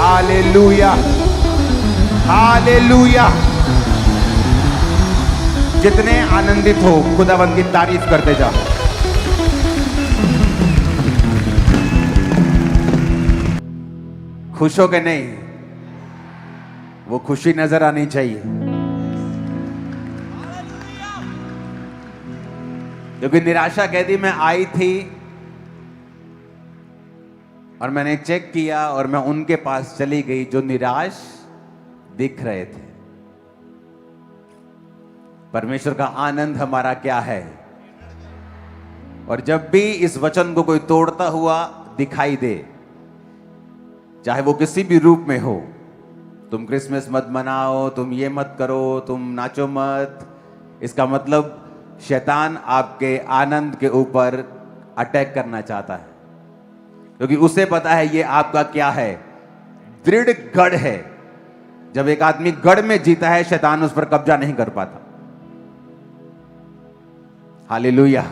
Hallelujah, hallelujah. जितने आनंदित हो खुदावंद की तारीफ करते जाओ। खुश हो के नहीं, वो खुशी नजर आनी चाहिए, क्योंकि निराशा कहती मैं आई थी और मैंने चेक किया और मैं उनके पास चली गई जो निराश दिख रहे थे। परमेश्वर का आनंद हमारा क्या है। और जब भी इस वचन को कोई तोड़ता हुआ दिखाई दे, चाहे वो किसी भी रूप में हो, तुम क्रिसमस मत मनाओ, तुम ये मत करो, तुम नाचो मत, इसका मतलब शैतान आपके आनंद के ऊपर अटैक करना चाहता है, क्योंकि उसे पता है ये आपका क्या है, दृढ़ गढ़ है। जब एक आदमी गढ़ में जीता है, शैतान उस पर कब्जा नहीं कर पाता। हालेलुया।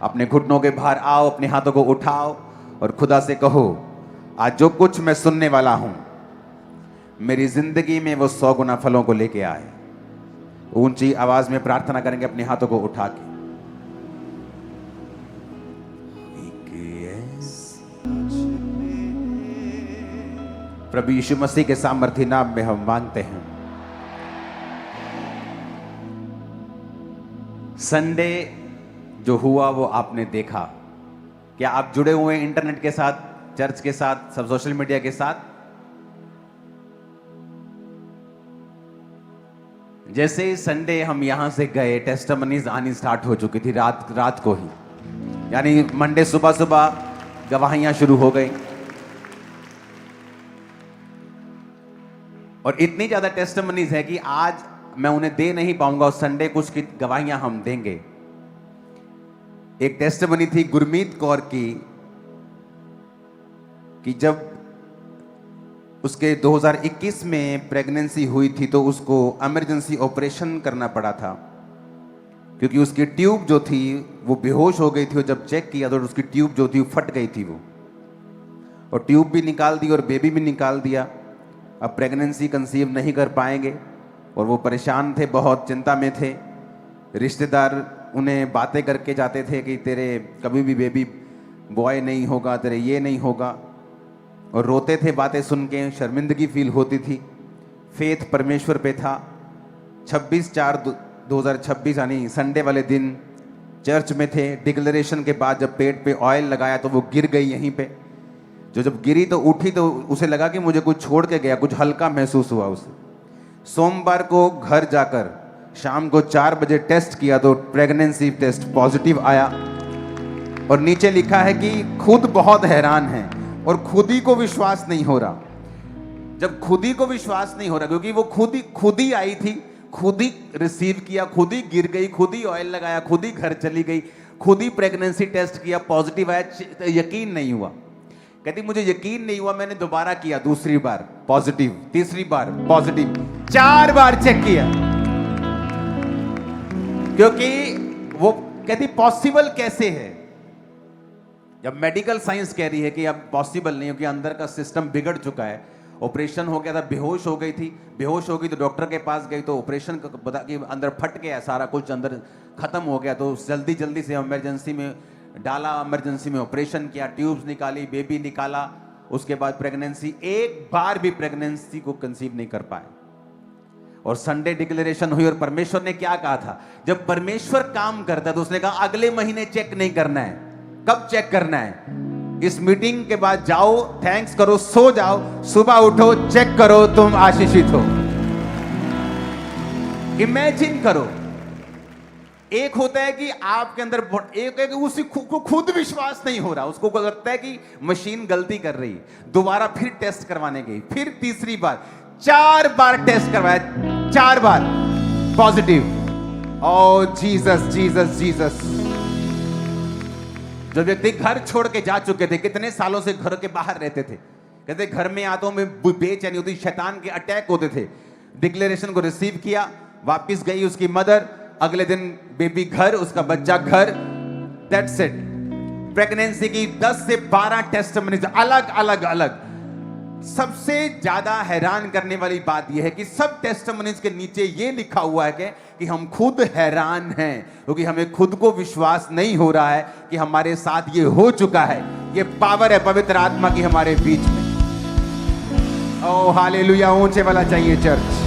अपने घुटनों के बाहर आओ, अपने हाथों को उठाओ और खुदा से कहो, आज जो कुछ मैं सुनने वाला हूं, मेरी जिंदगी में वो 100 गुना फलों को लेके आए। ऊंची आवाज में प्रार्थना करेंगे अपने हाथों को उठा के। प्रभु यीशु मसीह के सामर्थी नाम में हम मांगते हैं। संडे जो हुआ वो आपने देखा। क्या आप जुड़े हुए हैं इंटरनेट के साथ, चर्च के साथ, सब सोशल मीडिया के साथ? जैसे ही संडे हम यहां से गए, टेस्टिमनीज आनी स्टार्ट हो चुकी थी रात को ही, यानी मंडे सुबह सुबह गवाहियां शुरू हो गई और इतनी ज्यादा टेस्टिमनीज है कि आज मैं उन्हें दे नहीं पाऊंगा और संडे कुछ की गवाहियां हम देंगे। एक टेस्टिमनी थी गुरमीत कौर की कि जब उसके 2021 में प्रेगनेंसी हुई थी तो उसको इमरजेंसी ऑपरेशन करना पड़ा था, क्योंकि उसकी ट्यूब जो थी वो बेहोश हो गई थी और जब चेक किया तो उसकी ट्यूब जो थी फट गई थी वो, और ट्यूब भी निकाल दी और बेबी भी निकाल दिया। अब प्रेगनेंसी कंसीव नहीं कर पाएंगे और वो परेशान थे, बहुत चिंता में थे। रिश्तेदार उन्हें बातें करके जाते थे कि तेरे कभी भी बेबी बॉय नहीं होगा, तेरे ये नहीं होगा, और रोते थे बातें सुन के, शर्मिंदगी फील होती थी। फेथ परमेश्वर पे था। 26/4/2026 यानी संडे वाले दिन चर्च में थे। डिक्लेरेशन के बाद जब पेट पे ऑयल लगाया तो वो गिर गई यहीं पे। जब गिरी तो उठी तो उसे लगा कि मुझे कुछ छोड़ के गया, कुछ हल्का महसूस हुआ उसे। सोमवार को घर जाकर शाम को 4 बजे टेस्ट किया तो प्रेगनेंसी टेस्ट पॉजिटिव आया और नीचे लिखा है कि खुद बहुत हैरान है और खुद ही को विश्वास नहीं हो रहा। जब खुद ही को विश्वास नहीं हो रहा, क्योंकि वो खुद ही आई थी, खुद ही रिसीव किया, खुद ही गिर गई, खुद ही ऑयल लगाया, खुद ही घर चली गई, खुद ही प्रेगनेंसी टेस्ट किया, पॉजिटिव आया, यकीन नहीं हुआ। कहती मुझे यकीन नहीं हुआ, मैंने दोबारा किया, दूसरी बार पॉजिटिव, तीसरी बार पॉजिटिव, 4 बार चेक किया, क्योंकि वो कहती पॉसिबल कैसे है। जब मेडिकल साइंस कह रही है कि अब पॉसिबल नहीं, क्योंकि अंदर का सिस्टम बिगड़ चुका है, ऑपरेशन हो गया था, बेहोश हो गई थी, बेहोश हो गई तो डॉक्टर के पास गई तो ऑपरेशन बता कि अंदर फट गया, सारा कुछ अंदर खत्म हो गया, तो जल्दी से इमरजेंसी में डाला, इमरजेंसी में ऑपरेशन किया, ट्यूब्स निकाली, बेबी निकाला। उसके बाद प्रेगनेंसी, एक बार भी प्रेगनेंसी को कंसीव नहीं कर पाए। और संडे डिक्लेरेशन हुई और परमेश्वर ने क्या कहा था, जब परमेश्वर काम करता है तो उसने कहा अगले महीने चेक नहीं करना है। कब चेक करना है? इस मीटिंग के बाद जाओ, थैंक्स करो, सो जाओ, सुबह उठो, चेक करो, तुम आशीषित हो। इमेजिन करो, एक होता है कि आपके अंदर एक उसी को खुद विश्वास नहीं हो रहा, उसको लगता है कि मशीन गलती कर रही, दोबारा फिर टेस्ट करवाने गई, फिर तीसरी बार, 4 बार टेस्ट करवाया, 4 बार पॉजिटिव। ओ जीसस जीसस जीसस। जो व्यक्ति घर छोड़ के जा चुके थे, कितने सालों से घर के बाहर रहते थे, कहते घर में आतों में बेचैनी होती, शैतान के अटैक होते थे, डिक्लेरेशन को रिसीव किया, वापस गई उसकी मदर, अगले दिन बेबी घर, उसका बच्चा घर, दैट्स इट। प्रेगनेंसी की 10 से 12 टेस्टिमनीज अलग अलग अलग। सबसे ज्यादा हैरान करने वाली बात यह है कि सब टेस्टिमनीज के नीचे यह लिखा हुआ है कि हम खुद हैरान हैं, क्योंकि हमें खुद को विश्वास नहीं हो रहा है कि हमारे साथ ये हो चुका है। ये पावर है पवित्र आत्मा की हमारे बीच में। ओ हालेलुया, ऊंचे वाला चाहिए चर्च।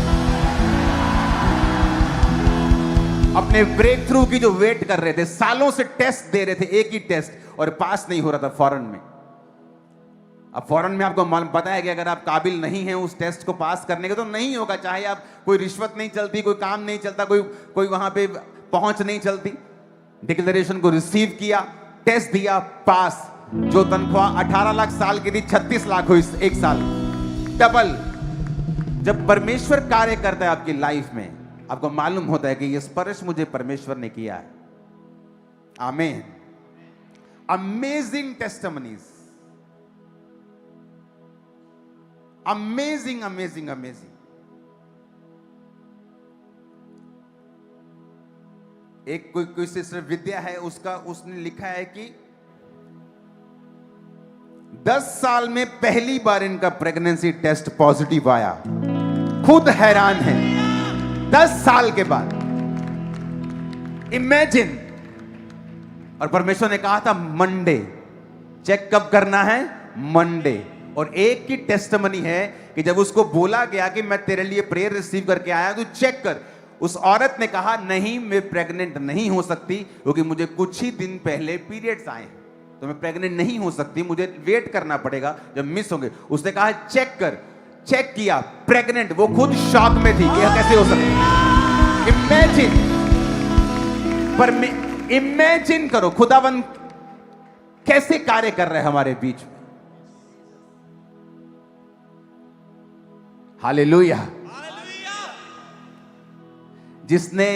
अपने ब्रेक थ्रू की जो वेट कर रहे थे, सालों से टेस्ट दे रहे थे, एक ही टेस्ट, और पास नहीं हो रहा था फॉरेन में। अब फॉरेन में आपको मालूम पता है कि अगर आप काबिल नहीं हैं उस टेस्ट को पास करने के तो नहीं होगा, चाहे आप कोई रिश्वत नहीं चलती, कोई काम नहीं चलता, कोई वहां पे पहुंच नहीं चलती। डिक्लेरेशन को रिसीव किया, टेस्ट दिया, पास। जो तनख्वाह 18 लाख साल की थी 36 लाख हुई एक साल, डबल। जब परमेश्वर कार्य करता है आपकी लाइफ में, आपको मालूम होता है कि ये स्पर्श मुझे परमेश्वर ने किया है। आमीन। Amazing testimonies, amazing amazing amazing. एक कोई सिस्टर विद्या है, उसने लिखा है कि 10 साल में पहली बार इनका प्रेगनेंसी टेस्ट पॉजिटिव आया। खुद हैरान है 10 साल के बाद। इमेजिन। और परमेश्वर ने कहा था मंडे चेक कब करना है, मंडे। और एक की टेस्टिमनी है कि जब उसको बोला गया कि मैं तेरे लिए प्रेयर रिसीव करके आया, तू चेक कर, उस औरत ने कहा नहीं, मैं प्रेग्नेंट नहीं हो सकती, क्योंकि मुझे कुछ ही दिन पहले पीरियड्स आए, तो मैं प्रेग्नेंट नहीं हो सकती, मुझे वेट करना पड़ेगा, जब मिस होंगे। उसने कहा चेक कर, चेक किया, प्रेग्नेंट। वो खुद शॉक में थी कि यह कैसे हो सकता। इमेजिन, पर इमेजिन करो खुदावन कैसे कार्य कर रहे हैं हमारे बीच में। हालेलुया। जिसने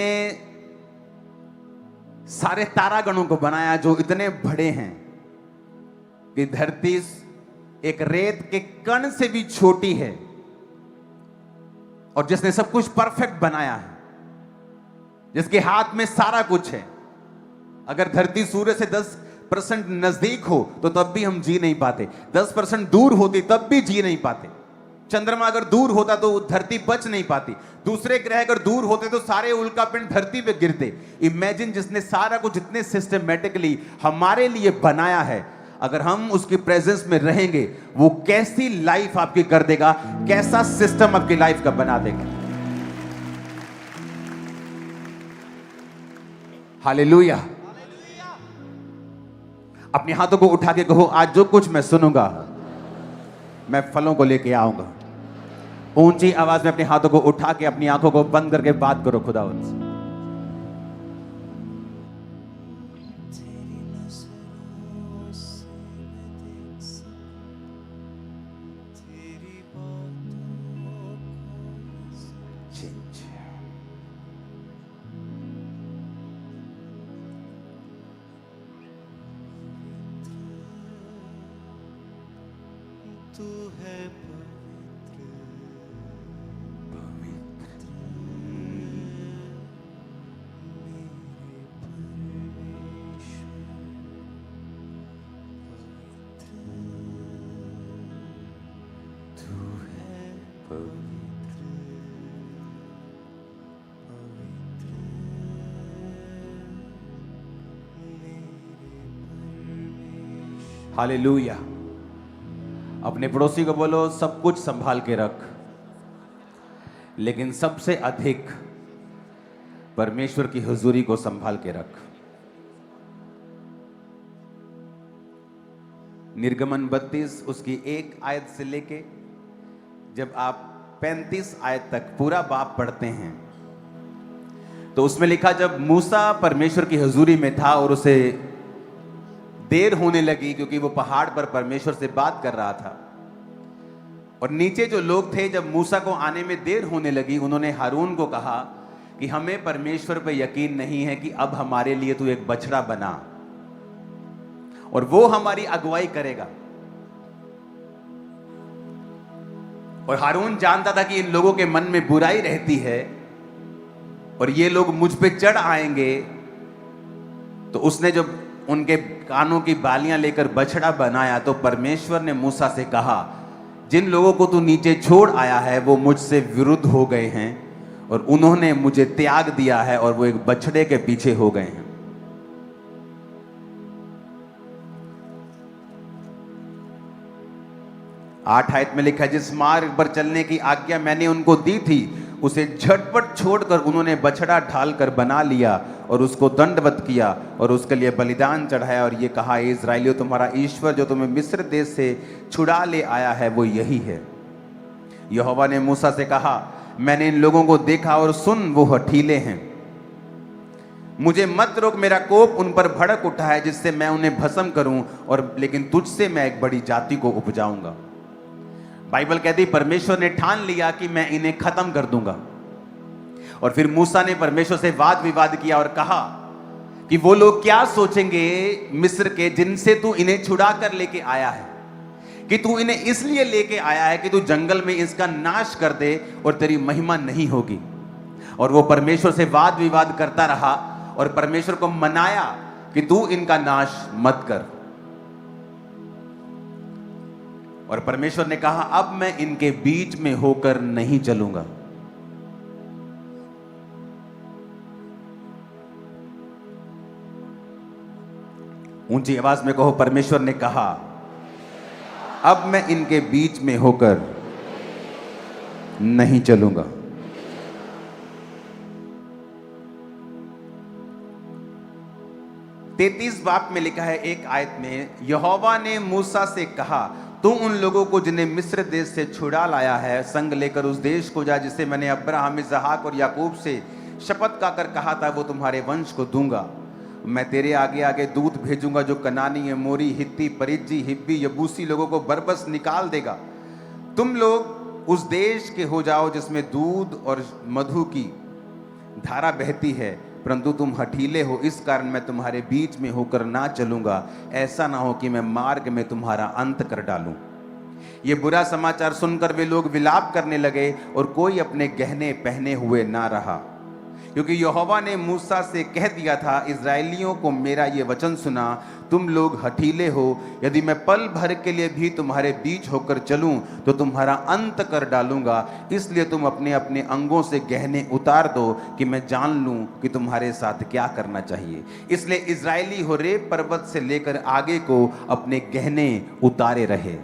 सारे तारागणों को बनाया जो इतने बड़े हैं कि धरती एक रेत के कण से भी छोटी है, और जिसने सब कुछ परफेक्ट बनाया है, जिसके हाथ में सारा कुछ है। अगर धरती सूर्य से 10% नजदीक हो तो तब भी हम जी नहीं पाते, 10% दूर होती तब भी जी नहीं पाते। चंद्रमा अगर दूर होता तो धरती बच नहीं पाती, दूसरे ग्रह अगर दूर होते तो सारे उल्कापिंड धरती पे गिरते। इमेजिन, जिसने सारा कुछ इतने सिस्टमेटिकली हमारे लिए बनाया है, अगर हम उसकी प्रेजेंस में रहेंगे, वो कैसी लाइफ आपकी कर देगा, कैसा सिस्टम आपकी लाइफ का बना देगा। हालेलुया। अपने हाथों को उठा के कहो, आज जो कुछ मैं सुनूंगा मैं फलों को लेके आऊंगा। ऊंची आवाज में अपने हाथों को उठा के अपनी आंखों को बंद करके बात करो खुदावंत से। तू है हालेलुया। अपने पड़ोसी को बोलो, सब कुछ संभाल के रख, लेकिन सबसे अधिक परमेश्वर की हुजूरी को संभाल के रख। निर्गमन 32 उसकी 1 आयत से लेके जब आप 35 आयत तक पूरा बाब पढ़ते हैं तो उसमें लिखा, जब मूसा परमेश्वर की हुजूरी में था और उसे देर होने लगी क्योंकि वो पहाड़ पर परमेश्वर से बात कर रहा था, और नीचे जो लोग थे, जब मूसा को आने में देर होने लगी, उन्होंने हारून को कहा कि हमें परमेश्वर पर यकीन नहीं है कि अब हमारे लिए तू एक बछड़ा बना और वो हमारी अगुवाई करेगा। और हारून जानता था कि इन लोगों के मन में बुराई रहती है और ये लोग मुझ पे चढ़ आएंगे, तो उसने जब उनके कानों की बालियां लेकर बछड़ा बनाया तो परमेश्वर ने मूसा से कहा, जिन लोगों को तू नीचे छोड़ आया है वो मुझसे विरुद्ध हो गए हैं और उन्होंने मुझे त्याग दिया है और वो एक बछड़े के पीछे हो गए हैं। 8 आयत में लिखा है, जिस मार्ग पर चलने की आज्ञा मैंने उनको दी थी उसे झटपट छोड़कर उन्होंने बछड़ा ढालकर बना लिया और उसको दंडवत किया और उसके लिए बलिदान चढ़ाया और ये कहा, इस्राएलियों तुम्हारा ईश्वर जो तुम्हें मिस्र देश से छुड़ा ले आया है वो यही है। यहोवा ने मूसा से कहा, मैंने इन लोगों को देखा और सुन, वो हठीले हैं। मुझे मत रोक, मेरा कोप उन पर भड़क उठा है जिससे मैं उन्हें भस्म करूं, और लेकिन तुझसे मैं एक बड़ी जाति को उपजाऊंगा। बाइबल कहती परमेश्वर ने ठान लिया कि मैं इन्हें खत्म कर दूंगा। और फिर मूसा ने परमेश्वर से वाद विवाद किया और कहा कि वो लोग क्या सोचेंगे मिस्र के, जिनसे तू इन्हें छुड़ा कर लेके आया है, कि तू इन्हें इसलिए लेके आया है कि तू जंगल में इसका नाश कर दे और तेरी महिमा नहीं होगी। और वो परमेश्वर से वाद विवाद करता रहा और परमेश्वर को मनाया कि तू इनका नाश मत कर। और परमेश्वर ने कहा, अब मैं इनके बीच में होकर नहीं चलूंगा। ऊंची आवाज में कहो, परमेश्वर ने कहा, अब मैं इनके बीच में होकर नहीं चलूंगा। तैतीस बाप में लिखा है एक आयत में, यहोवा ने मूसा से कहा, तू उन लोगों को जिन्हें मिस्र देश से छुड़ा लाया है संग लेकर उस देश को जा जिसे मैंने अब्राहम, इसहाक और याकूब से शपथ खाकर कहा था वो तुम्हारे वंश को दूंगा। मैं तेरे आगे आगे दूत भेजूंगा जो कनानी, एमोरी, हित्ती, परिज्जी, हिब्बी, यबूसी लोगों को बरबस निकाल देगा। तुम लोग उस देश के हो जाओ जिसमें दूध और मधु की धारा बहती है, परंतु तुम हठीले हो, इस कारण मैं तुम्हारे बीच में होकर ना चलूंगा, ऐसा ना हो कि मैं मार्ग में तुम्हारा अंत कर डालूं। ये बुरा समाचार सुनकर वे लोग विलाप करने लगे और कोई अपने गहने पहने हुए ना रहा, क्योंकि यहोवा ने मूसा से कह दिया था, इस्राएलियों को मेरा ये वचन सुना, तुम लोग हठीले हो, यदि मैं पल भर के लिए भी तुम्हारे बीच होकर चलूं तो तुम्हारा अंत कर डालूंगा। इसलिए तुम अपने अपने अंगों से गहने उतार दो कि मैं जान लूं कि तुम्हारे साथ क्या करना चाहिए। इसलिए इस्राएली होरेब पर्वत से लेकर आगे को अपने गहने उतारे रहे।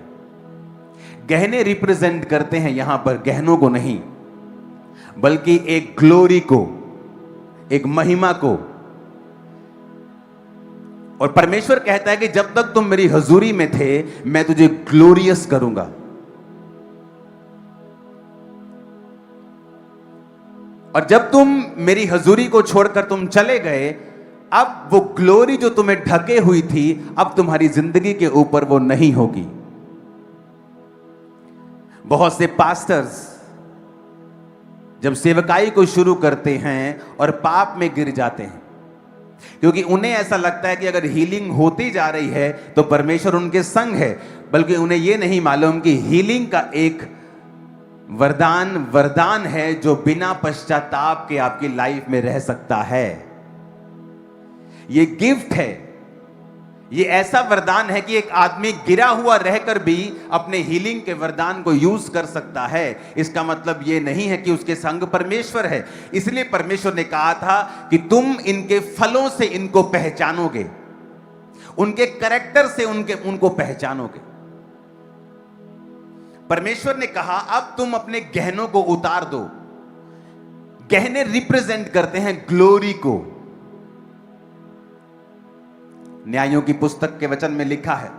गहने रिप्रेजेंट करते हैं यहां पर गहनों को नहीं, बल्कि एक ग्लोरी को, एक महिमा को। और परमेश्वर कहता है कि जब तक तुम मेरी हजूरी में थे मैं तुझे ग्लोरियस करूंगा। और जब तुम मेरी हजूरी को छोड़कर तुम चले गए, अब वो ग्लोरी जो तुम्हें ढके हुई थी अब तुम्हारी जिंदगी के ऊपर वो नहीं होगी। बहुत से पास्टर्स जब सेवकाई को शुरू करते हैं और पाप में गिर जाते हैं, क्योंकि उन्हें ऐसा लगता है कि अगर हीलिंग होती जा रही है तो परमेश्वर उनके संग है, बल्कि उन्हें यह नहीं मालूम कि हीलिंग का एक वरदान है जो बिना पश्चाताप के आपकी लाइफ में रह सकता है। यह गिफ्ट है, ये ऐसा वरदान है कि एक आदमी गिरा हुआ रहकर भी अपने हीलिंग के वरदान को यूज कर सकता है। इसका मतलब ये नहीं है कि उसके संग परमेश्वर है। इसलिए परमेश्वर ने कहा था कि तुम इनके फलों से इनको पहचानोगे, उनके कैरेक्टर से उनको पहचानोगे। परमेश्वर ने कहा अब तुम अपने गहनों को उतार दो। गहने रिप्रेजेंट करते हैं ग्लोरी को। न्यायों की पुस्तक के वचन में लिखा है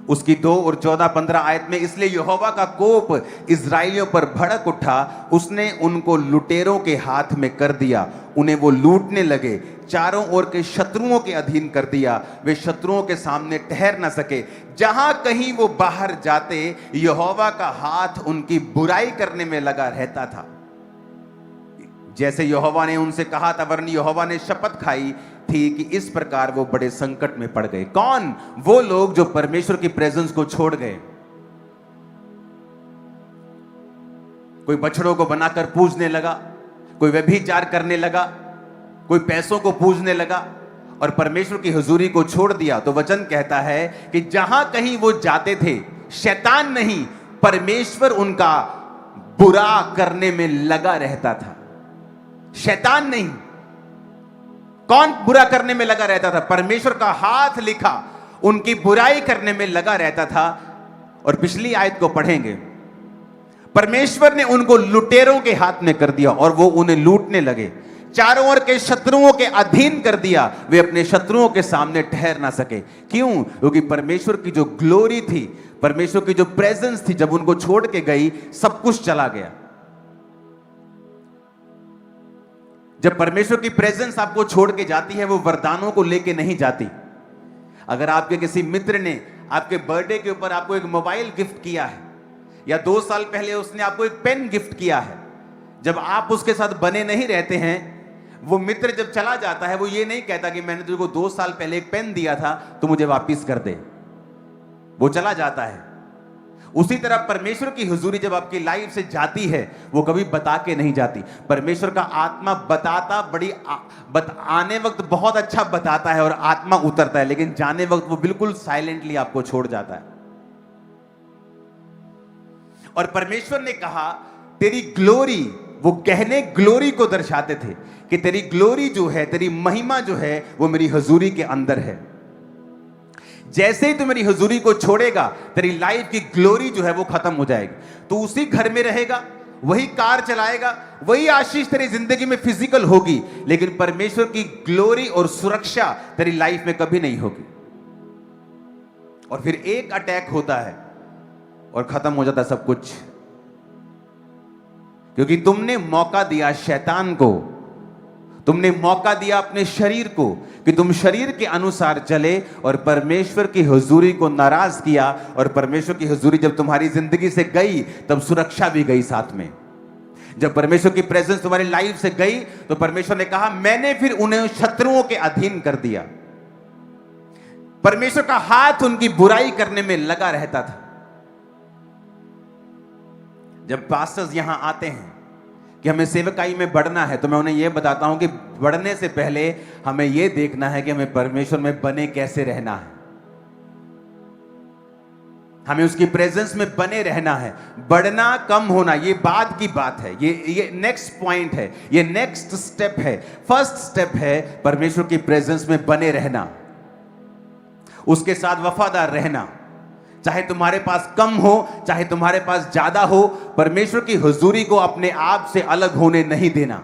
उसकी 2 और 14-15 आयत में, इसलिए यहोवा का कोप इस्राएलियों पर भड़क उठा, उसने उनको लुटेरों के हाथ में कर दिया, उन्हें वो लूटने लगे, चारों ओर के शत्रुओं के अधीन कर दिया, वे शत्रुओं के सामने ठहर न सके। जहां कहीं वो बाहर जाते यहोवा का हाथ उनकी बुराई करने में लगा रहता था, जैसे यहोवा ने उनसे कहा था, वरन यहोवा ने शपथ खाई थी कि इस प्रकार वो बड़े संकट में पड़ गए। कौन? वो लोग जो परमेश्वर की प्रेजेंस को छोड़ गए। कोई बछड़ों को बनाकर पूजने लगा, कोई व्यभिचार करने लगा, कोई पैसों को पूजने लगा और परमेश्वर की हुजूरी को छोड़ दिया। तो वचन कहता है कि जहां कहीं वो जाते थे शैतान नहीं, परमेश्वर उनका बुरा करने में लगा रहता था। शैतान नहीं, कौन बुरा करने में लगा रहता था? परमेश्वर का हाथ लिखा उनकी बुराई करने में लगा रहता था। और पिछली आयत को पढ़ेंगे, परमेश्वर ने उनको लुटेरों के हाथ में कर दिया और वो उन्हें लूटने लगे। चारों ओर के शत्रुओं के अधीन कर दिया, वे अपने शत्रुओं के सामने ठहर ना सके। क्यों? क्योंकि परमेश्वर की जो ग्लोरी थी, परमेश्वर की जो प्रेजेंस थी, जब उनको छोड़ के गई, सब कुछ चला गया। जब परमेश्वर की प्रेजेंस आपको छोड़ के जाती है, वो वरदानों को लेके नहीं जाती। अगर आपके किसी मित्र ने आपके बर्थडे के ऊपर आपको एक मोबाइल गिफ्ट किया है, या 2 साल पहले उसने आपको एक पेन गिफ्ट किया है, जब आप उसके साथ बने नहीं रहते हैं, वो मित्र जब चला जाता है, वो ये नहीं कहता कि मैंने तुझको 2 साल पहले एक पेन दिया था, तो मुझे वापिस कर दे। वो चला जाता है। उसी तरह परमेश्वर की हुजूरी जब आपकी लाइफ से जाती है, वो कभी बता के नहीं जाती। परमेश्वर का आत्मा बताता आने वक्त बहुत अच्छा बताता है और आत्मा उतरता है, लेकिन जाने वक्त वो बिल्कुल साइलेंटली आपको छोड़ जाता है। और परमेश्वर ने कहा तेरी ग्लोरी, वो गहने ग्लोरी को दर्शाते थे कि तेरी ग्लोरी जो है, तेरी महिमा जो है, वो मेरी हुजूरी के अंदर है। जैसे ही तू मेरी हुजूरी को छोड़ेगा, तेरी लाइफ की ग्लोरी जो है वो खत्म हो जाएगी। तू उसी घर में रहेगा, वही कार चलाएगा, वही आशीष तेरी जिंदगी में फिजिकल होगी, लेकिन परमेश्वर की ग्लोरी और सुरक्षा तेरी लाइफ में कभी नहीं होगी। और फिर एक अटैक होता है और खत्म हो जाता है सब कुछ, क्योंकि तुमने मौका दिया शैतान को, तुमने मौका दिया अपने शरीर को कि तुम शरीर के अनुसार चले, और परमेश्वर की हुजूरी को नाराज किया। और परमेश्वर की हुजूरी जब तुम्हारी जिंदगी से गई, तब सुरक्षा भी गई साथ में। जब परमेश्वर की प्रेजेंस तुम्हारी लाइफ से गई, तो परमेश्वर ने कहा मैंने फिर उन्हें शत्रुओं के अधीन कर दिया। परमेश्वर का हाथ उनकी बुराई करने में लगा रहता था। जब पास्टर्स यहां आते हैं कि हमें सेवकाई में बढ़ना है, तो मैं उन्हें यह बताता हूं कि बढ़ने से पहले हमें यह देखना है कि हमें परमेश्वर में बने कैसे रहना है। हमें उसकी प्रेजेंस में बने रहना है। बढ़ना कम होना ये बाद की बात है, ये नेक्स्ट पॉइंट है, ये नेक्स्ट स्टेप है। फर्स्ट स्टेप है परमेश्वर की प्रेजेंस में बने रहना, उसके साथ वफादार रहना। चाहे तुम्हारे पास कम हो, चाहे तुम्हारे पास ज्यादा हो, परमेश्वर की हुजूरी को अपने आप से अलग होने नहीं देना।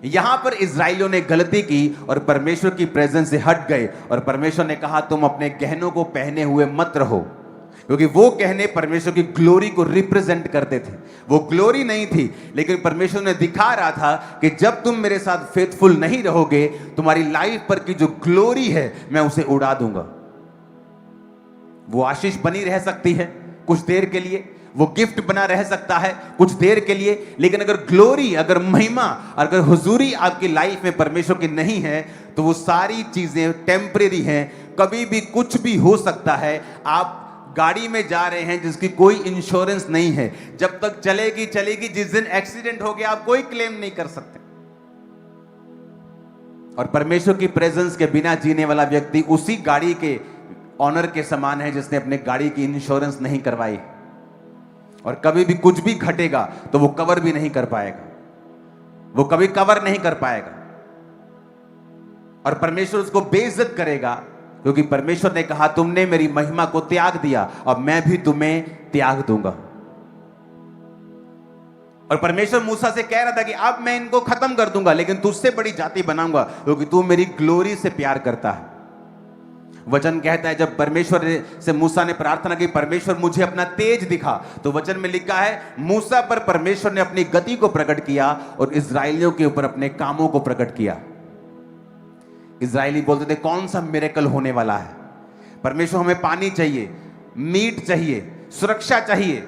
यहां पर इजराइलियों ने गलती की और परमेश्वर की प्रेजेंस से हट गए, और परमेश्वर ने कहा तुम अपने गहनों को पहने हुए मत रहो, क्योंकि वो गहने परमेश्वर की ग्लोरी को रिप्रेजेंट करते थे। वो ग्लोरी नहीं थी, लेकिन परमेश्वर ने दिखा रहा था कि जब तुम मेरे साथ फेथफुल नहीं रहोगे, तुम्हारी लाइफ पर की जो ग्लोरी है मैं उसे उड़ा दूंगा। वो आशीष बनी रह सकती है कुछ देर के लिए, वो गिफ्ट बना रह सकता है कुछ देर के लिए, लेकिन अगर ग्लोरी, अगर महिमा, अगर हुजूरी आपकी लाइफ में परमेश्वर की नहीं है, तो वो सारी चीजें टेम्परेरी हैं। कभी भी कुछ भी हो सकता है। आप गाड़ी में जा रहे हैं जिसकी कोई इंश्योरेंस नहीं है, जब तक चलेगी चलेगी, जिस दिन एक्सीडेंट हो गया आप कोई क्लेम नहीं कर सकते। और परमेश्वर की प्रेजेंस के बिना जीने वाला व्यक्ति उसी गाड़ी के ऑनर के समान है जिसने अपने गाड़ी की इंश्योरेंस नहीं करवाई, और कभी भी कुछ भी घटेगा तो वो कवर भी नहीं कर पाएगा, वो कभी कवर नहीं कर पाएगा, और परमेश्वर उसको बेइज्जत करेगा, क्योंकि परमेश्वर ने कहा तुमने मेरी महिमा को त्याग दिया, अब मैं भी तुम्हें त्याग दूंगा। और परमेश्वर मूसा से कह रहा था कि अब मैं इनको खत्म कर दूंगा, लेकिन तुझसे बड़ी जाति बनाऊंगा, क्योंकि तू मेरी ग्लोरी से प्यार करता है। वचन कहता है जब परमेश्वर से मूसा ने प्रार्थना की परमेश्वर मुझे अपना तेज दिखा, तो वचन में लिखा है मूसा पर परमेश्वर ने अपनी गति को प्रकट किया और इजराइलियों के ऊपर अपने कामों को प्रकट किया। इजराइली बोलते थे कौन सा मिरेकल होने वाला है। परमेश्वर हमें पानी चाहिए, मीट चाहिए, सुरक्षा चाहिए,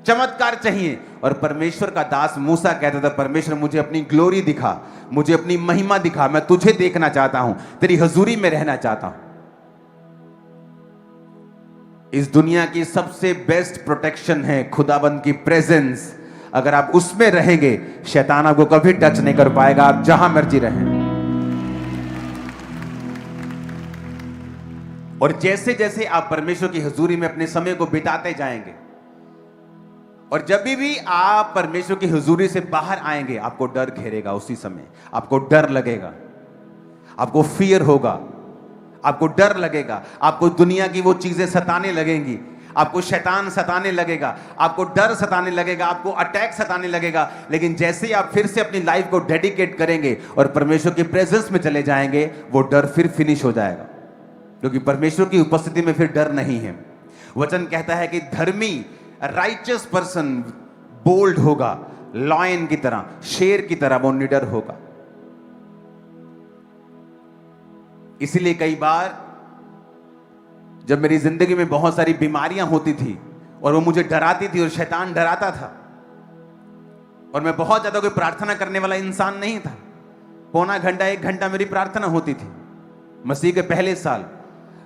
चमत्कार चाहिए, और परमेश्वर का दास मूसा कहता था परमेश्वर मुझे अपनी ग्लोरी दिखा, मुझे अपनी महिमा दिखा, मैं तुझे देखना चाहता हूं, तेरी हुजूरी में रहना चाहता हूं। इस दुनिया की सबसे बेस्ट प्रोटेक्शन है खुदाबंद की प्रेजेंस। अगर आप उसमें रहेंगे, शैतान आपको कभी टच नहीं कर पाएगा, आप जहां मर्जी रहें। और जैसे जैसे आप परमेश्वर की हजूरी में अपने समय को बिताते जाएंगे, और जब भी आप परमेश्वर की हुजूरी से बाहर आएंगे, आपको डर घेरेगा। उसी समय आपको डर लगेगा, आपको फियर होगा, आपको डर लगेगा, आपको दुनिया की वो चीजें सताने लगेंगी, आपको शैतान सताने लगेगा, आपको डर सताने लगेगा, आपको अटैक सताने लगेगा। लेकिन जैसे ही आप फिर से अपनी लाइफ को डेडिकेट करेंगे और परमेश्वर की प्रेजेंस में चले जाएंगे, वो डर फिर फिनिश हो जाएगा, क्योंकि परमेश्वर की उपस्थिति में फिर डर नहीं है। वचन कहता है कि धर्मी राइचियस पर्सन बोल्ड होगा, लॉयन की तरह, शेर की तरह वो निडर होगा। इसीलिए कई बार जब मेरी जिंदगी में बहुत सारी बीमारियां होती थी और वो मुझे डराती थी और शैतान डराता था, और मैं बहुत ज्यादा कोई प्रार्थना करने वाला इंसान नहीं था, पौना घंटा 1 घंटा मेरी प्रार्थना होती थी मसीह के पहले साल।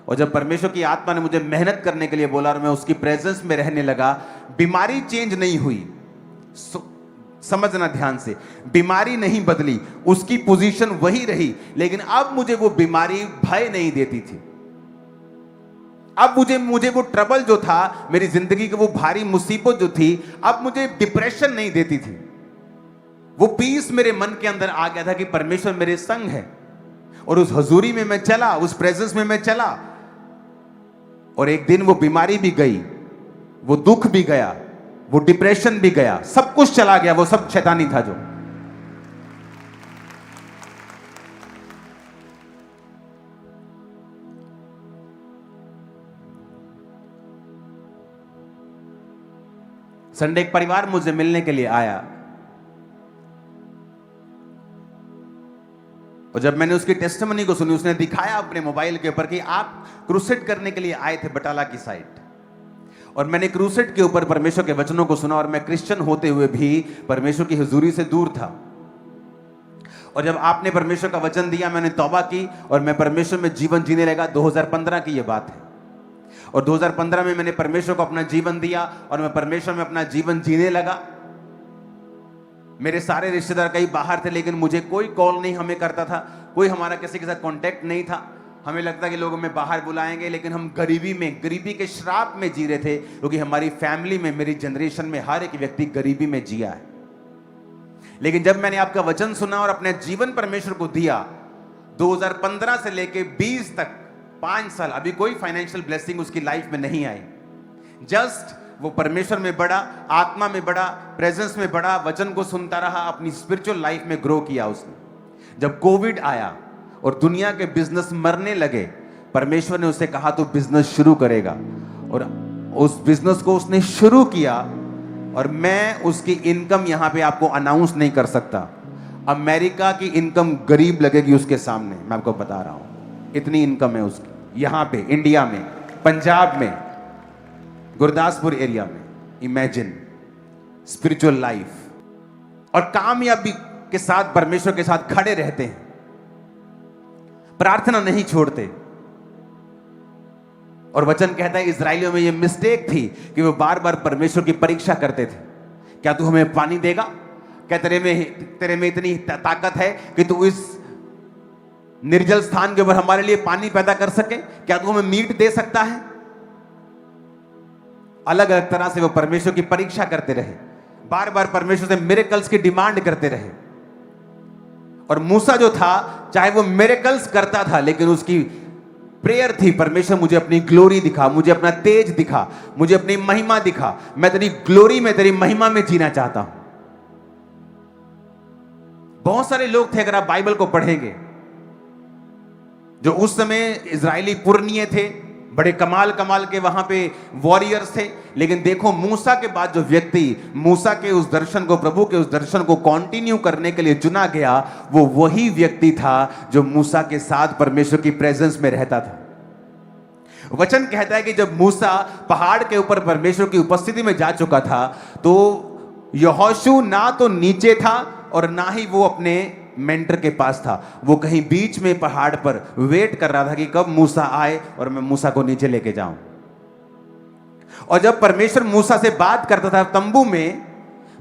और जब परमेश्वर की आत्मा ने मुझे मेहनत करने के लिए बोला और मैं उसकी प्रेजेंस में रहने लगा, बीमारी चेंज नहीं हुई। समझना ध्यान से, बीमारी नहीं बदली, उसकी पोजीशन वही रही, लेकिन अब मुझे वो बीमारी भय नहीं देती थी। अब मुझे वो ट्रबल जो था, मेरी जिंदगी की वो भारी मुसीबत जो थी, अब मुझे डिप्रेशन नहीं देती थी। वो पीस मेरे मन के अंदर आ गया था कि परमेश्वर मेरे संग है, और उस हजूरी में मैं चला, उस प्रेजेंस में मैं चला, और एक दिन वो बीमारी भी गई, वो दुख भी गया, वो डिप्रेशन भी गया, सब कुछ चला गया, वो सब शैतानी था जो। संडे एक परिवार मुझे मिलने के लिए आया, और जब मैंने उसकी टेस्टिमनी को सुनी, उसने दिखाया अपने मोबाइल के ऊपर कि आप क्रूसेड करने के लिए आए थे बटाला की साइड, और मैंने क्रूसेड के ऊपर परमेश्वर के वचनों को सुना, और मैं क्रिश्चियन होते हुए भी परमेश्वर की हुजूरी से दूर था। और जब आपने परमेश्वर का वचन दिया, मैंने तौबा की और मैं परमेश्वर में जीवन जीने लगा। 2015 की यह बात है, और 2015 में मैंने परमेश्वर को अपना जीवन दिया और मैं परमेश्वर में अपना जीवन जीने लगा। मेरे सारे रिश्तेदार कहीं बाहर थे, लेकिन मुझे कोई कॉल नहीं हमें करता था, कोई हमारा किसी के साथ कांटेक्ट नहीं था। हमें लगता कि लोग हमें बाहर बुलाएंगे, लेकिन हम गरीबी के श्राप में जी रहे थे, क्योंकि हमारी फैमिली में, मेरी जनरेशन में हर एक व्यक्ति गरीबी में जिया है। लेकिन जब मैंने आपका वचन सुना और अपना जीवन परमेश्वर को दिया, 2015 से लेके 20 तक 5 साल, अभी कोई फाइनेंशियल ब्लेसिंग उसकी लाइफ में नहीं आई। जस्ट वो परमेश्वर में बढ़ा, आत्मा में बढ़ा, प्रेजेंस में बढ़ा, वचन को सुनता रहा, अपनी स्पिरिचुअल लाइफ में ग्रो किया उसने। जब कोविड आया और दुनिया के बिजनेस मरने लगे, परमेश्वर ने उसे कहा तू बिजनेस शुरू करेगा, और उस बिजनेस को उसने शुरू किया। और मैं उसकी इनकम यहां पे आपको अनाउंस नहीं कर सकता। अमेरिका की इनकम गरीब लगेगी उसके सामने, मैं आपको बता रहा हूं, इतनी इनकम है उसकी यहां पे इंडिया में, पंजाब में, गुरदासपुर एरिया में। इमेजिन स्पिरिचुअल लाइफ, और कामयाबी के साथ परमेश्वर के साथ खड़े रहते हैं, प्रार्थना नहीं छोड़ते। और वचन कहता है इजराइलियों में यह मिस्टेक थी कि वो बार बार परमेश्वर की परीक्षा करते थे। क्या तू हमें पानी देगा? क्या तेरे में इतनी ताकत है कि तू इस निर्जल स्थान के ऊपर हमारे लिए पानी पैदा कर सके? क्या तू हमें मीट दे सकता है? अलग अलग तरह से वो परमेश्वर की परीक्षा करते रहे, बार बार परमेश्वर से मिरेकल्स की डिमांड करते रहे। और मूसा जो था, चाहे वो मिरेकल्स करता था, लेकिन उसकी प्रेयर थी, परमेश्वर मुझे अपनी ग्लोरी दिखा, मुझे अपना तेज दिखा, मुझे अपनी महिमा दिखा, मैं तेरी ग्लोरी में, तेरी महिमा में जीना चाहता हूं। बहुत सारे लोग थे, अगर आप बाइबल को पढ़ेंगे, जो उस समय इजरायली पुरनिये थे, बड़े कमाल के वहां पे वॉरियर्स थे। लेकिन देखो, मूसा के बाद जो व्यक्ति मूसा के उस दर्शन को, प्रभु के उस दर्शन को कंटिन्यू करने के लिए चुना गया, वो वही व्यक्ति था जो मूसा के साथ परमेश्वर की प्रेजेंस में रहता था। वचन कहता है कि जब मूसा पहाड़ के ऊपर परमेश्वर की उपस्थिति में जा चुका था, तो यहोशू ना तो नीचे था और ना ही वो अपने मेंटर के पास था। वो कहीं बीच में पहाड़ पर वेट कर रहा था कि कब मूसा आए और मैं मूसा को नीचे लेके जाऊं। और जब परमेश्वर मूसा से बात करता था तंबू में,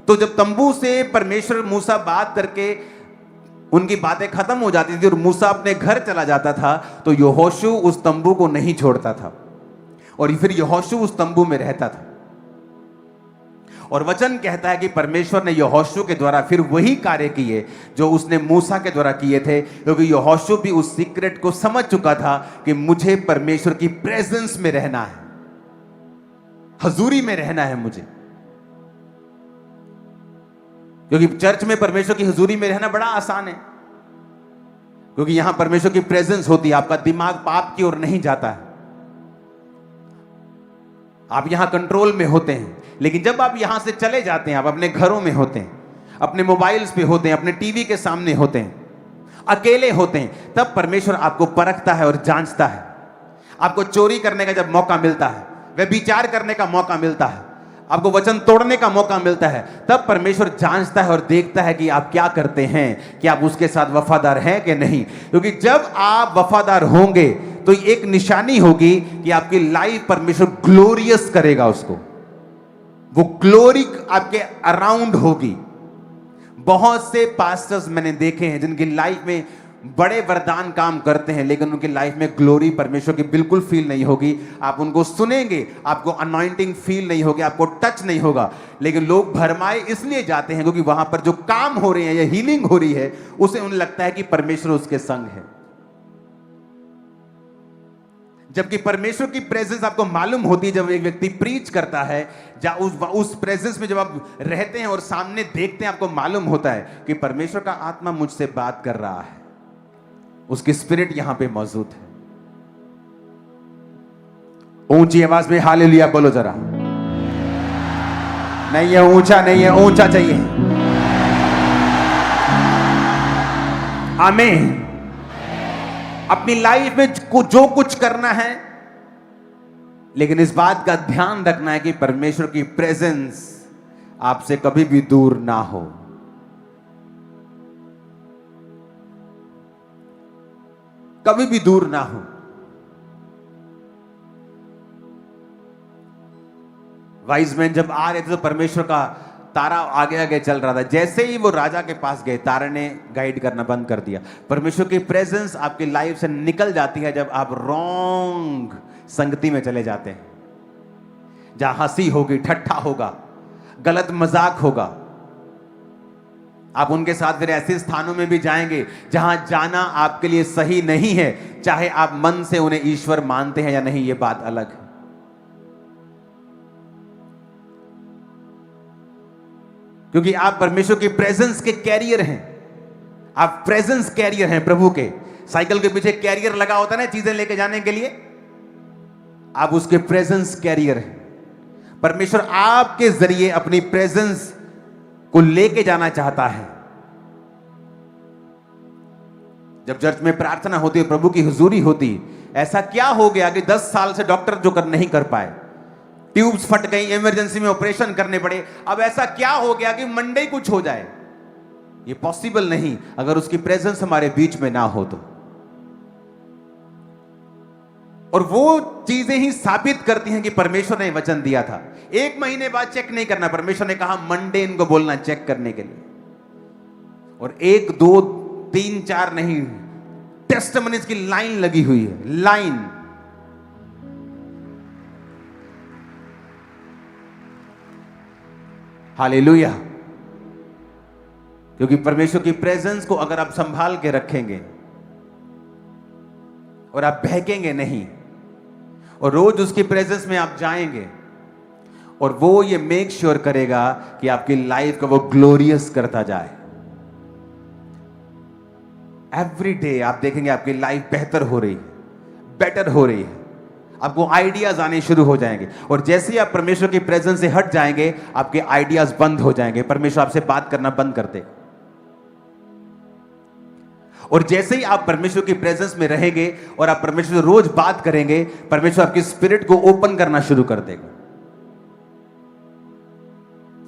तो जब तंबू से परमेश्वर मूसा बात करके उनकी बातें खत्म हो जाती थी और मूसा अपने घर चला जाता था, तो यहोशू उस तंबू को नहीं छोड़ता था और फिर यहोशू उस तंबू में रहता था। और वचन कहता है कि परमेश्वर ने यहोशू के द्वारा फिर वही कार्य किए जो उसने मूसा के द्वारा किए थे, क्योंकि यहोशू भी उस सीक्रेट को समझ चुका था कि मुझे परमेश्वर की प्रेजेंस में रहना है, हजूरी में रहना है मुझे। क्योंकि चर्च में परमेश्वर की हजूरी में रहना बड़ा आसान है, क्योंकि यहां परमेश्वर की प्रेजेंस होती है, आपका दिमाग पाप की ओर नहीं जाता है, आप यहां कंट्रोल में होते हैं। लेकिन जब आप यहां से चले जाते हैं, आप अपने घरों में होते हैं, अपने मोबाइल्स पे होते हैं, अपने टीवी के सामने होते हैं, अकेले होते हैं, तब परमेश्वर आपको परखता है और जांचता है। आपको चोरी करने का जब मौका मिलता है, व्यभिचार करने का मौका मिलता है, आपको वचन तोड़ने का मौका मिलता है, तब परमेश्वर जांचता है और देखता है कि आप क्या करते हैं, कि आप उसके साथ वफादार हैं कि नहीं। क्योंकि जब आप वफादार होंगे तो एक निशानी होगी कि आपकी लाइफ परमेश्वर ग्लोरियस करेगा उसको, वो ग्लोरी आपके अराउंड होगी। बहुत से पास्टर्स मैंने देखे हैं जिनकी लाइफ में बड़े वरदान काम करते हैं, लेकिन उनकी लाइफ में ग्लोरी परमेश्वर की बिल्कुल फील नहीं होगी। आप उनको सुनेंगे, आपको अनॉइंटिंग फील नहीं होगी, आपको टच नहीं होगा। लेकिन लोग भरमाए इसलिए जाते हैं क्योंकि वहां पर जो काम हो रहे हैं या हीलिंग हो रही है, उसे उन्हें लगता है कि परमेश्वर उसके संग है, जबकि परमेश्वर की प्रेजेंस आपको मालूम होती है। जब एक व्यक्ति प्रीच करता है, उस प्रेजेंस में जब आप रहते हैं और सामने देखते हैं, आपको मालूम होता है कि परमेश्वर का आत्मा मुझसे बात कर रहा है, उसकी स्पिरिट यहां पे मौजूद है। ऊंची आवाज में हालेलुया बोलो जरा। नहीं है ऊंचा, नहीं है ऊंचा चाहिए। आमीन। अपनी लाइफ में जो कुछ करना है, लेकिन इस बात का ध्यान रखना है कि परमेश्वर की प्रेजेंस आपसे कभी भी दूर ना हो। कभी भी दूर ना हो। वाइज मैन जब आ रहे थे तो परमेश्वर का तारा आगे आगे चल रहा था। जैसे ही वो राजा के पास गए, तारे ने गाइड करना बंद कर दिया। परमेश्वर की प्रेजेंस आपकी लाइफ से निकल जाती है जब आप रॉन्ग संगति में चले जाते हैं, जहां हंसी होगी, ठट्ठा होगा, गलत मजाक होगा। आप उनके साथ फिर ऐसे स्थानों में भी जाएंगे जहां जाना आपके लिए सही नहीं है, चाहे आप मन से उन्हें ईश्वर मानते हैं या नहीं, यह बात अलग है। क्योंकि आप परमेश्वर की प्रेजेंस के कैरियर हैं। आप प्रेजेंस कैरियर हैं प्रभु के। साइकिल के पीछे कैरियर लगा होता है ना, चीजें लेके जाने के लिए, आप उसके प्रेजेंस कैरियर हैं। परमेश्वर आपके जरिए अपनी प्रेजेंस को लेके जाना चाहता है। जब चर्च में प्रार्थना होती है, प्रभु की हुजूरी होती, ऐसा क्या हो गया कि 10 साल से डॉक्टर जो नहीं कर पाए, ट्यूब्स फट गई, इमरजेंसी में ऑपरेशन करने पड़े, अब ऐसा क्या हो गया कि मंडे ही कुछ हो जाए? ये पॉसिबल नहीं अगर उसकी प्रेजेंस हमारे बीच में ना हो तो। और वो चीजें ही साबित करती हैं कि परमेश्वर ने वचन दिया था। 1 महीने बाद चेक नहीं करना, परमेश्वर ने कहा मंडे इनको बोलना चेक करने के लिए। और 1 2 3 4 नहीं, टेस्टिमनीज की लाइन लगी हुई है, लाइन। हालेलुया। क्योंकि परमेश्वर की प्रेजेंस को अगर आप संभाल के रखेंगे और आप बहकेंगे नहीं, और रोज उसकी प्रेजेंस में आप जाएंगे, और वो ये मेक श्योर करेगा कि आपकी लाइफ को वो ग्लोरियस करता जाए। एवरी डे आप देखेंगे आपकी लाइफ बेहतर हो रही है, बेटर हो रही है, आपको आइडियाज आने शुरू हो जाएंगे। और जैसे ही आप परमेश्वर की प्रेजेंस से हट जाएंगे, आपके आइडियाज बंद हो जाएंगे, परमेश्वर आपसे बात करना बंद कर देगा। और जैसे ही आप परमेश्वर की प्रेजेंस में रहेंगे और आप परमेश्वर से रोज बात करेंगे, परमेश्वर आपकी स्पिरिट को ओपन करना शुरू कर देगा।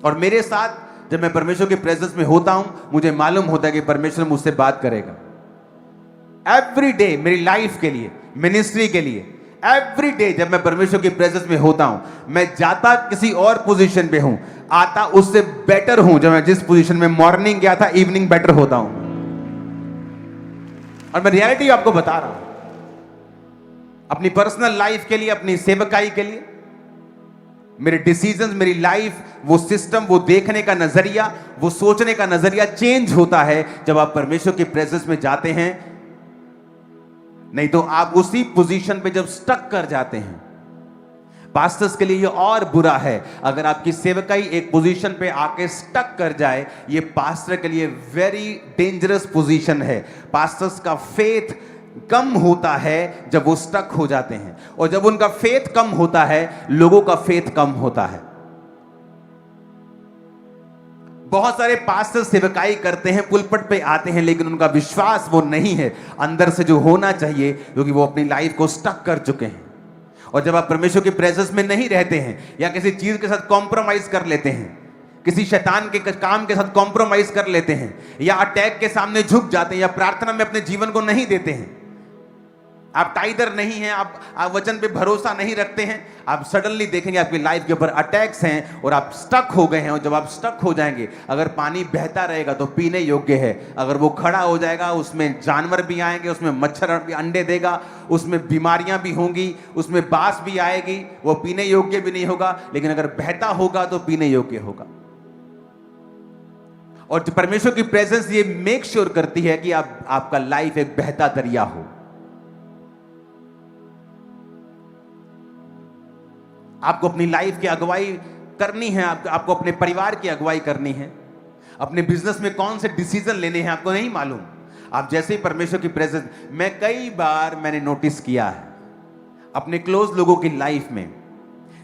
और मेरे साथ जब मैं परमेश्वर की प्रेजेंस में होता हूं, मुझे मालूम होता है कि परमेश्वर मुझसे बात करेगा। एवरी डे मेरी लाइफ के लिए, मिनिस्ट्री के लिए, एवरी डे जब मैं परमेश्वर की प्रेजेंस में होता हूं, मैं जाता किसी और पोजीशन पे हूं, आता उससे बेटर हूं। जब मैं जिस पोजीशन में मॉर्निंग गया था, इवनिंग बेटर होता हूं। और मैं रियलिटी आपको बता रहा हूं, अपनी पर्सनल लाइफ के लिए, अपनी सेवकाई के लिए, मेरे डिसीजंस, मेरी लाइफ, वो सिस्टम, वो देखने का नजरिया, वो सोचने का नजरिया चेंज होता है जब आप परमेश्वर की प्रेजेंस में जाते हैं। नहीं तो आप उसी पोजीशन पे जब स्टक कर जाते हैं। पास्टर्स के लिए ये और बुरा है, अगर आपकी सेवकाई एक पोजीशन पे आके स्टक कर जाए, ये पास्टर के लिए वेरी डेंजरस पोजीशन है। पास्टर्स का फेथ कम होता है जब वो स्टक हो जाते हैं, और जब उनका फेथ कम होता है, लोगों का फेथ कम होता है। बहुत सारे पास्टर सेवकाई करते हैं, पुलपट पे आते हैं, लेकिन उनका विश्वास वो नहीं है अंदर से जो होना चाहिए, क्योंकि वो अपनी लाइफ को स्टक कर चुके हैं। और जब आप परमेश्वर की प्रेजेंस में नहीं रहते हैं, या किसी चीज के साथ कॉम्प्रोमाइज कर लेते हैं, किसी शैतान के काम के साथ कॉम्प्रोमाइज कर लेते हैं, या अटैक के सामने झुक जाते हैं, या प्रार्थना में अपने जीवन को नहीं देते हैं, आप टाइदर नहीं हैं, आप वचन पे भरोसा नहीं रखते हैं, आप सडनली देखेंगे आपकी लाइफ के ऊपर अटैक्स हैं और आप स्टक हो गए हैं। और जब आप स्टक हो जाएंगे, अगर पानी बहता रहेगा तो पीने योग्य है, अगर वो खड़ा हो जाएगा, उसमें जानवर भी आएंगे, उसमें मच्छर भी अंडे देगा, उसमें बीमारियां भी होंगी, उसमें बास भी आएगी, वो पीने योग्य भी नहीं होगा। लेकिन अगर बहता होगा तो पीने योग्य होगा। और परमेश्वर की प्रेजेंस ये मेक श्योर करती है कि आपका लाइफ एक बहता दरिया हो। आपको अपनी लाइफ की अगुवाई करनी है, आपको अपने परिवार की अगुवाई करनी है, अपने बिजनेस में कौन से डिसीजन लेने हैं आपको नहीं मालूम। आप जैसे ही परमेश्वर की प्रेजेंस, कई बार मैंने नोटिस किया है अपने क्लोज लोगों की लाइफ में,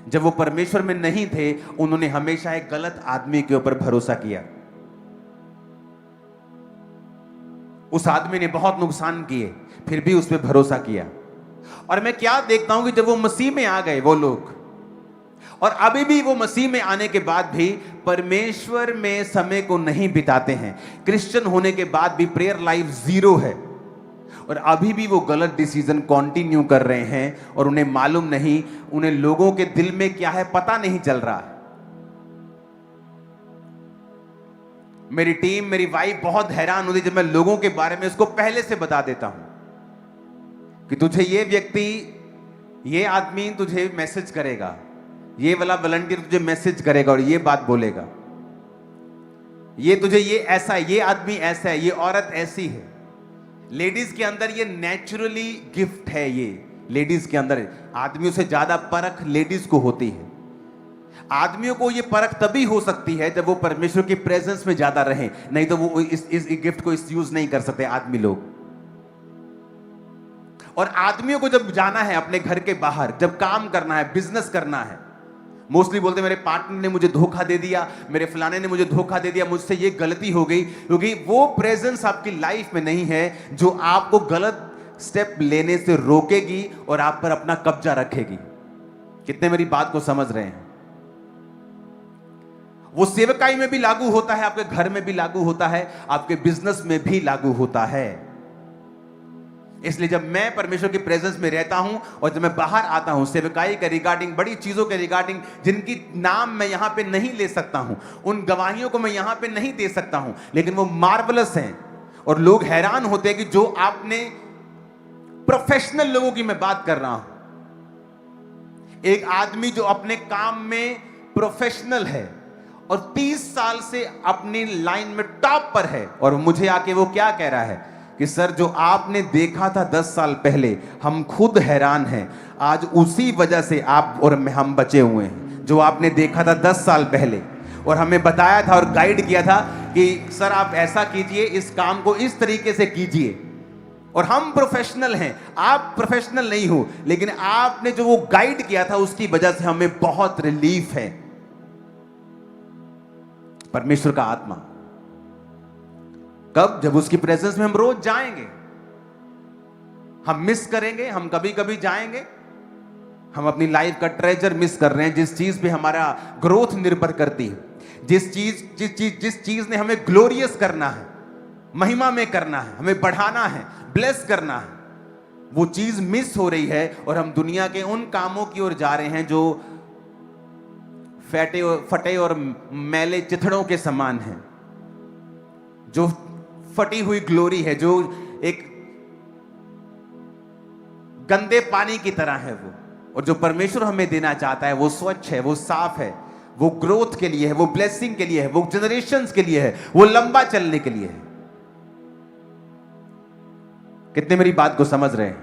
जब वो परमेश्वर में नहीं थे, उन्होंने हमेशा एक गलत आदमी के ऊपर भरोसा किया। उस आदमी ने बहुत नुकसान किए, फिर भी उस पर भरोसा किया। और मैं क्या देखता हूं कि जब वो मसीह में आ गए वो लोग, और अभी भी वो मसीह में आने के बाद भी परमेश्वर में समय को नहीं बिताते हैं, क्रिश्चियन होने के बाद भी प्रेयर लाइफ जीरो है, और अभी भी वो गलत डिसीजन कंटिन्यू कर रहे हैं, और उन्हें मालूम नहीं, उन्हें लोगों के दिल में क्या है पता नहीं चल रहा है। मेरी टीम, मेरी वाइफ बहुत हैरान होती जब मैं लोगों के बारे में उसको पहले से बता देता हूं कि तुझे ये व्यक्ति, ये आदमी तुझे मैसेज करेगा, ये वाला वॉलंटियर तुझे मैसेज करेगा और ये बात बोलेगा, ये तुझे ये ऐसा, ये आदमी ऐसा है, ये औरत ऐसी है। लेडीज के अंदर ये नेचुरली गिफ्ट है, ये लेडीज के अंदर आदमियों से ज्यादा परख लेडीज को होती है। आदमियों को ये परख तभी हो सकती है जब वो परमेश्वर की प्रेजेंस में ज्यादा रहें, नहीं तो वो इस गिफ्ट को यूज नहीं कर सकते आदमी लोग। और आदमियों को जब जाना है अपने घर के बाहर, जब काम करना है, बिजनेस करना है, मोस्टली बोलते मेरे पार्टनर ने मुझे धोखा दे दिया, मेरे फलाने ने मुझे धोखा दे दिया, मुझसे ये गलती हो गई, क्योंकि वो प्रेजेंस आपकी लाइफ में नहीं है जो आपको गलत स्टेप लेने से रोकेगी और आप पर अपना कब्जा रखेगी। कितने मेरी बात को समझ रहे हैं? वो सेवकाई में भी लागू होता है, आपके घर में भी लागू होता है, आपके बिजनेस में भी लागू होता है। इसलिए जब मैं परमेश्वर की प्रेजेंस में रहता हूं और जब मैं बाहर आता हूं, सेवकाई के रिगार्डिंग, बड़ी चीजों के रिगार्डिंग, जिनकी नाम मैं यहां पे नहीं ले सकता हूं, उन गवाहियों को मैं यहां पे नहीं दे सकता हूं, लेकिन वो मार्वलस हैं और लोग हैरान होते हैं कि जो आपने, प्रोफेशनल लोगों की मैं बात कर रहा हूं, एक आदमी जो अपने काम में प्रोफेशनल है और 30 साल से अपनी लाइन में टॉप पर है, और मुझे आके वो क्या कह रहा है कि सर जो आपने देखा था 10 साल पहले, हम खुद हैरान हैं, आज उसी वजह से आप और हम बचे हुए हैं। जो आपने देखा था 10 साल पहले और हमें बताया था और गाइड किया था कि सर आप ऐसा कीजिए, इस काम को इस तरीके से कीजिए, और हम प्रोफेशनल हैं, आप प्रोफेशनल नहीं हो, लेकिन आपने जो वो गाइड किया था उसकी वजह से हमें बहुत रिलीफ है। परमेश्वर का आत्मा कब? जब उसकी प्रेजेंस में हम रोज जाएंगे। हम मिस करेंगे, हम कभी कभी जाएंगे, हम अपनी लाइफ का ट्रेजर मिस कर रहे हैं, जिस चीज पे हमारा ग्रोथ निर्भर करती है, जिस चीज ने हमें ग्लोरियस करना है, महिमा में करना है, हमें बढ़ाना है, ब्लेस करना है, वो चीज मिस हो रही है और हम दुनिया के उन कामों की ओर जा रहे हैं जो फटे और मैले चिथड़ों के समान हैं, जो फटी हुई ग्लोरी है, जो एक गंदे पानी की तरह है वो। और जो परमेश्वर हमें देना चाहता है वो स्वच्छ है, वो साफ है, वो ग्रोथ के लिए है, वो ब्लेसिंग के लिए है, वो जनरेशंस के लिए है, वो लंबा चलने के लिए है। कितने मेरी बात को समझ रहे हैं?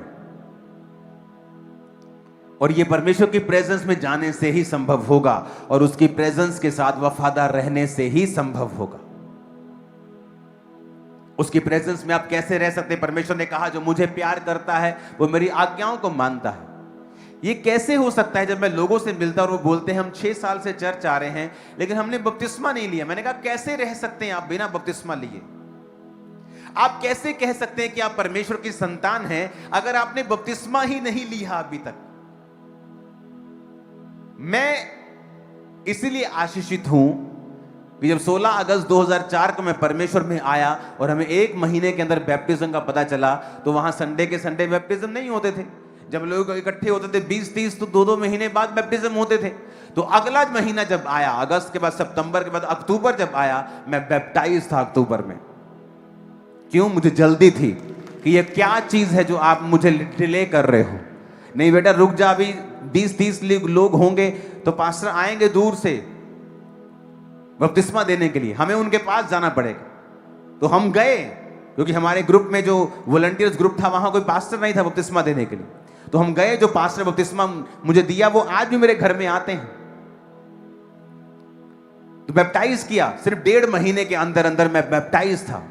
और ये परमेश्वर की प्रेजेंस में जाने से ही संभव होगा, और उसकी प्रेजेंस के साथ वफादार रहने से ही संभव होगा। उसकी प्रेजेंस में आप कैसे रह सकते हैं? परमेश्वर ने कहा जो मुझे प्यार करता है वो मेरी आज्ञाओं को मानता है। ये कैसे हो सकता है? जब मैं लोगों से मिलता और वो बोलते हैं हम 6 साल से चर्च आ रहे हैं लेकिन हमने बपतिस्मा नहीं लिया। मैंने कहा कैसे रह सकते हैं आप बिना बपतिस्मा लिए? आप कैसे कह सकते हैं कि आप परमेश्वर की संतान हैं अगर आपने बपतिस्मा ही नहीं लिया अभी तक? मैं इसीलिए आशीषित हूं कि जब 16 अगस्त 2004 को मैं परमेश्वर में आया और हमें 1 महीने के अंदर बैप्टिज्म का पता चला, तो वहां संडे के संडे बैप्टिज्म नहीं होते थे। जब लोग इकट्ठे होते थे 20-30 तो 2-2 महीने बाद बैप्टिज्म होते थे। तो अगला महीना जब आया, अगस्त के बाद सितंबर के बाद अक्टूबर जब आया, मैं बैप्टाइज था अक्टूबर में। क्यों? मुझे जल्दी थी कि ये क्या चीज है जो आप मुझे डिले कर रहे हो। नहीं बेटा रुक जा, अभी 20-30 लोग होंगे तो पास्टर आएंगे दूर से बपतिस्मा देने के लिए, हमें उनके पास जाना पड़ेगा। तो हम गए क्योंकि हमारे ग्रुप में जो वॉलंटियर्स ग्रुप था वहां कोई पास्टर नहीं था बपतिस्मा देने के लिए। तो हम गए, जो पास्टर बपतिस्मा मुझे दिया वो आज भी मेरे घर में आते हैं। तो बैप्टाइज किया, सिर्फ 1.5 महीने के अंदर अंदर मैं बैप्टाइज था।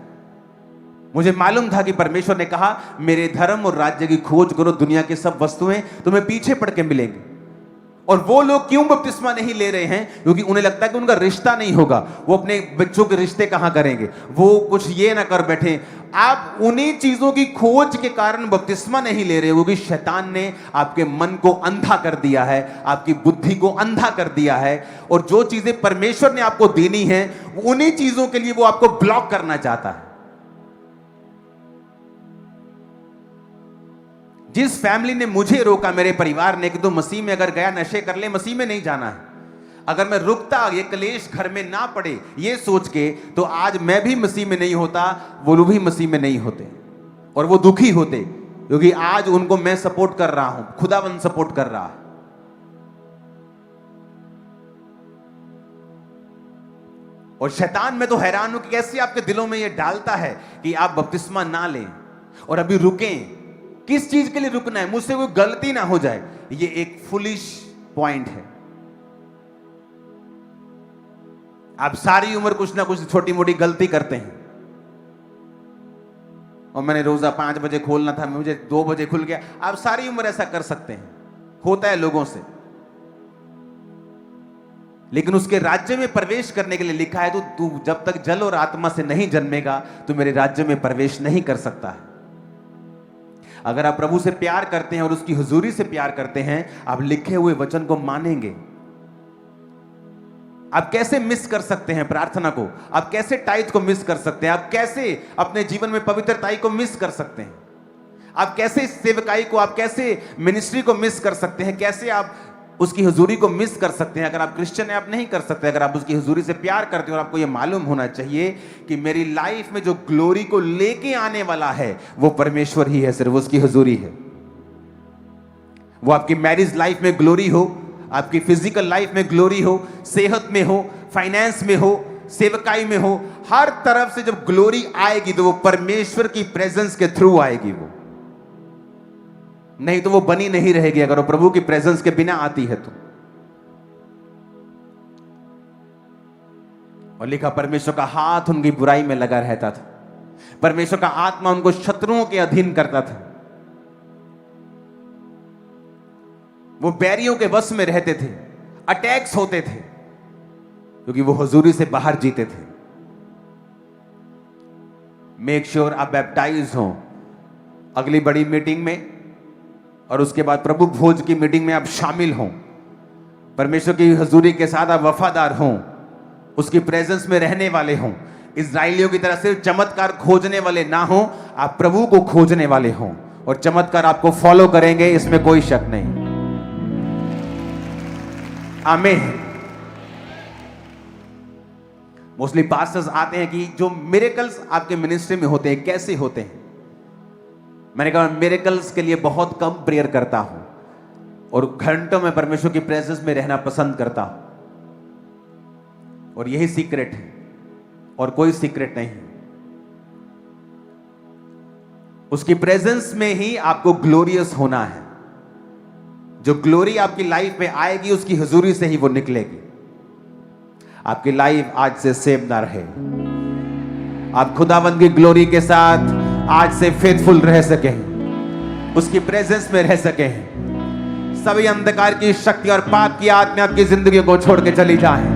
मुझे मालूम था कि परमेश्वर ने कहा मेरे धर्म और राज्य की खोज करो, दुनिया की सब वस्तुएं तुम्हें पीछे पड़ के मिलेंगी। और वो लोग क्यों बपतिस्मा नहीं ले रहे हैं? क्योंकि उन्हें लगता है कि उनका रिश्ता नहीं होगा, वो अपने बच्चों के रिश्ते कहां करेंगे, वो कुछ ये ना कर बैठे। आप उन्हीं चीजों की खोज के कारण बपतिस्मा नहीं ले रहे हो क्योंकि शैतान ने आपके मन को अंधा कर दिया है, आपकी बुद्धि को अंधा कर दिया है। और जो चीजें परमेश्वर ने आपको देनी है उन्हीं चीजों के लिए वो आपको ब्लॉक करना चाहता है। जिस फैमिली ने मुझे रोका, मेरे परिवार ने, कि तो मसीह में अगर गया नशे कर ले, मसीह में नहीं जाना है। अगर मैं रुकता, ये कलेश घर में ना पड़े ये सोच के, तो आज मैं भी मसीह में नहीं होता, वो लोग भी मसीह में नहीं होते और वो दुखी होते, क्योंकि आज उनको मैं सपोर्ट कर रहा हूं, खुदावंद सपोर्ट कर रहा है। और शैतान में तो हैरान हूं कि कैसे आपके दिलों में ये डालता है कि आप बपतिस्मा ना लें और अभी रुकें। किस चीज के लिए रुकना है? मुझसे कोई गलती ना हो जाए। ये एक फुलिश पॉइंट है। आप सारी उम्र कुछ ना कुछ छोटी मोटी गलती करते हैं। और मैंने रोजा 5 बजे खोलना था, मुझे 2 बजे खुल गया। आप सारी उम्र ऐसा कर सकते हैं, होता है लोगों से। लेकिन उसके राज्य में प्रवेश करने के लिए लिखा है तो तू जब तक जल और आत्मा से नहीं जन्मेगा तो मेरे राज्य में प्रवेश नहीं कर सकता है। अगर आप प्रभु से प्यार करते हैं और उसकी हुजूरी से प्यार करते हैं, आप लिखे हुए वचन को मानेंगे। आप कैसे मिस कर सकते हैं प्रार्थना को? आप कैसे टाइट को मिस कर सकते हैं? आप कैसे अपने जीवन में पवित्रताई को मिस कर सकते हैं? आप कैसे सेवकाई को, आप कैसे मिनिस्ट्री को मिस कर सकते हैं? कैसे आप उसकी हुजूरी को मिस कर सकते हैं? अगर आप क्रिश्चियन हैं आप नहीं कर सकते। अगर आप उसकी हुजूरी से प्यार करते हैं, और आपको यह मालूम होना चाहिए कि मेरी लाइफ में जो ग्लोरी को लेके आने वाला है वो परमेश्वर ही है, सिर्फ उसकी हुजूरी है। वो आपकी मैरिज लाइफ में ग्लोरी हो, आपकी फिजिकल लाइफ में ग्लोरी हो, सेहत में हो, फाइनेंस में हो, सेवकाई में हो, हर तरफ से जब ग्लोरी आएगी तो वो परमेश्वर की प्रेजेंस के थ्रू आएगी। वो नहीं तो वो बनी नहीं रहेगी अगर वो प्रभु की प्रेजेंस के बिना आती है तो। और लिखा परमेश्वर का हाथ उनकी बुराई में लगा रहता था, परमेश्वर का आत्मा उनको शत्रुओं के अधीन करता था। वो बैरियों के वश में रहते थे, अटैक्स होते थे क्योंकि वो हुजूरी से बाहर जीते थे। मेक श्योर आप बैप्टाइज हो अगली बड़ी मीटिंग में, और उसके बाद प्रभु भोज की मीटिंग में आप शामिल हों। परमेश्वर की हुजूरी के साथ आप वफादार हों, उसकी प्रेजेंस में रहने वाले हों। इजराइलियों की तरह सिर्फ चमत्कार खोजने वाले ना हो, आप प्रभु को खोजने वाले हों और चमत्कार आपको फॉलो करेंगे, इसमें कोई शक नहीं। आमीन। मोस्टली पास्टर्स आते हैं कि जो मिरेकल्स आपके मिनिस्ट्री में होते हैं कैसे होते हैं। मैंने कहा मिरेकल्स के लिए बहुत कम प्रेयर करता हूं और घंटों में परमेश्वर की प्रेजेंस में रहना पसंद करता हूं, और यही सीक्रेट है और कोई सीक्रेट नहीं है। उसकी प्रेजेंस में ही आपको ग्लोरियस होना है। जो ग्लोरी आपकी लाइफ में आएगी उसकी हुजूरी से ही वो निकलेगी। आपकी लाइफ आज से सेम ना रहे, आप खुदावंद की ग्लोरी के साथ आज से फेथफुल रह सके, उसकी प्रेजेंस में रह सके। सभी अंधकार की शक्ति और पाप की आत्मा आपकी जिंदगी को छोड़ के चली जाए,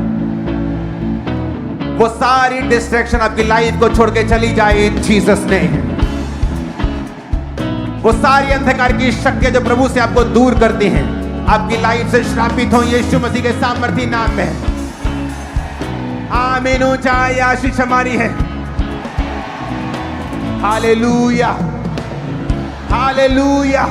वो सारी डिस्ट्रैक्शन आपकी लाइफ को छोड़ के चली जाए इन जीसस नेम। वो सारी अंधकार की शक्तियां जो प्रभु से आपको दूर करती हैं आपकी लाइफ से श्रापित हो यीशु मसीह के सामर्थी नाम में। आमीन। ऊंचा आशीष हमारी है। Hallelujah, hallelujah.